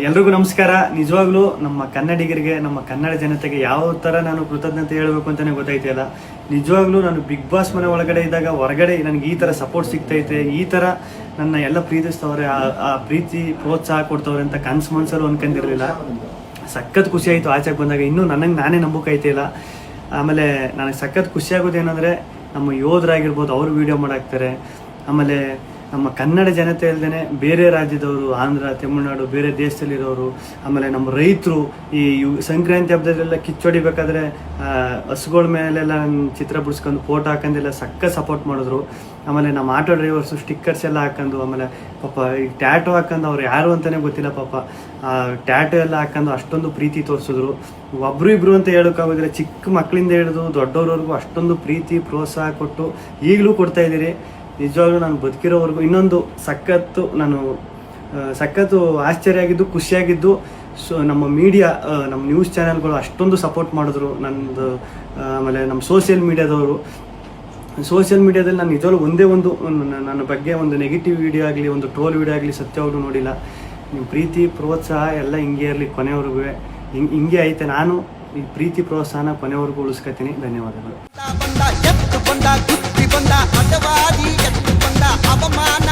ಎಲ್ರಿಗೂ ನಮಸ್ಕಾರ. ನಿಜವಾಗ್ಲೂ ನಮ್ಮ ಕನ್ನಡಿಗರಿಗೆ, ನಮ್ಮ ಕನ್ನಡ ಜನತೆಗೆ ಯಾವ ಥರ ನಾನು ಕೃತಜ್ಞತೆ ಹೇಳಬೇಕು ಅಂತಲೇ ಗೊತ್ತಾಯ್ತಿಲ್ಲ. ನಿಜವಾಗ್ಲೂ ನಾನು ಬಿಗ್ ಬಾಸ್ ಮನೆ ಒಳಗಡೆ ಇದ್ದಾಗ ಹೊರಗಡೆ ನನಗೆ ಈ ಥರ ಸಪೋರ್ಟ್ ಸಿಗ್ತೈತೆ, ಈ ಥರ ನನ್ನ ಎಲ್ಲ ಪ್ರೀತಿಸ್ತವ್ರೆ, ಆ ಪ್ರೀತಿ ಪ್ರೋತ್ಸಾಹ ಕೊಡ್ತವ್ರೆ ಅಂತ ಕನ್ಸು ಮನ್ಸಲ್ಲೂ ಅನ್ಕೊಂಡಿರಲಿಲ್ಲ. ಸಖತ್ ಖುಷಿ ಆಯಿತು ಆಚೆಗೆ ಬಂದಾಗ. ಇನ್ನೂ ನನಗೆ ನಾನೇ ನಂಬೋಕಾಯ್ತಿಲ್ಲ. ಆಮೇಲೆ ನನಗೆ ಸಖತ್ ಖುಷಿ ಆಗೋದೇನೆಂದರೆ ನಮ್ಮ ಯೋಧರಾಗಿರ್ಬೋದು, ಅವರು ವೀಡಿಯೋ ಮಾಡಾಕ್ತಾರೆ. ಆಮೇಲೆ ನಮ್ಮ ಕನ್ನಡ ಜನತೆ ಅಲ್ಲದೆ ಬೇರೆ ರಾಜ್ಯದವರು, ಆಂಧ್ರ, ತಮಿಳುನಾಡು, ಬೇರೆ ದೇಶದಲ್ಲಿರೋರು, ಆಮೇಲೆ ನಮ್ಮ ರೈತರು ಈ ಸಂಕ್ರಾಂತಿ ಹಬ್ಬದಲ್ಲೆಲ್ಲ ಕಿಚ್ಚೊಡಿಬೇಕಾದ್ರೆ ಹಸುಗಳ ಮೇಲೆಲ್ಲ ಚಿತ್ರ ಬಿಡಿಸ್ಕೊಂಡು ಫೋಟೋ ಹಾಕೊಂಡೆಲ್ಲ ಸಕ್ಕ ಸಪೋರ್ಟ್ ಮಾಡಿದ್ರು. ಆಮೇಲೆ ನಮ್ಮ ಆಟೋ ಡ್ರೈವರ್ಸು ಸ್ಟಿಕ್ಕರ್ಸ್ ಎಲ್ಲ ಹಾಕೊಂಡು, ಆಮೇಲೆ ಪಾಪ ಈ ಟ್ಯಾಟೋ ಹಾಕೊಂಡು ಅವ್ರು ಯಾರು ಅಂತಲೇ ಗೊತ್ತಿಲ್ಲ ಪಾಪ, ಟ್ಯಾಟೋ ಎಲ್ಲ ಹಾಕೊಂಡು ಅಷ್ಟೊಂದು ಪ್ರೀತಿ ತೋರಿಸಿದ್ರು. ಒಬ್ರು ಇಬ್ರು ಅಂತ ಹೇಳೋಕ್ಕಾಗೋದಿಲ್ಲ, ಚಿಕ್ಕ ಮಕ್ಕಳಿಂದ ಹಿಡಿದು ದೊಡ್ಡವ್ರವರೆಗೂ ಅಷ್ಟೊಂದು ಪ್ರೀತಿ ಪ್ರೋತ್ಸಾಹ ಕೊಟ್ಟು ಈಗಲೂ ಕೊಡ್ತಾ ಇದ್ದೀರಿ. ನಿಜವಾಗ್ಲೂ ನಾನು ಬದುಕಿರೋವರೆಗೂ ಇನ್ನೊಂದು ಸಖತ್ತು ಆಶ್ಚರ್ಯ ಆಗಿದ್ದು, ಖುಷಿಯಾಗಿದ್ದು. ನಮ್ಮ ಮೀಡಿಯಾ, ನಮ್ಮ ನ್ಯೂಸ್ ಚಾನೆಲ್ಗಳು ಅಷ್ಟೊಂದು ಸಪೋರ್ಟ್ ಮಾಡಿದ್ರು ನನ್ನದು. ಆಮೇಲೆ ನಮ್ಮ ಸೋಷಿಯಲ್ ಮೀಡಿಯಾದಲ್ಲಿ ನಾನು ನಿಜವಾಗ್ಲೂ ಒಂದೇ ಒಂದು ನನ್ನ ಬಗ್ಗೆ ಒಂದು ನೆಗೆಟಿವ್ ವಿಡಿಯೋ ಆಗಲಿ, ಒಂದು ಟ್ರೋಲ್ ವಿಡಿಯೋ ಆಗಲಿ ಸತ್ಯವಾಗ್ಲೂ ನೋಡಿಲ್ಲ. ನಿಮ್ಮ ಪ್ರೀತಿ ಪ್ರೋತ್ಸಾಹ ಎಲ್ಲ ಹಿಂಗೆ ಇರಲಿ ಕೊನೆವರೆಗೂ, ಹಿಂಗೆ ಐತೆ. ನಾನು ಈ ಪ್ರೀತಿ ಪ್ರೋತ್ಸಾಹನ ಕೊನೆವರೆಗೂ ಉಳಿಸ್ಕೊತೀನಿ. ಧನ್ಯವಾದಗಳು. ಅವಮಾನ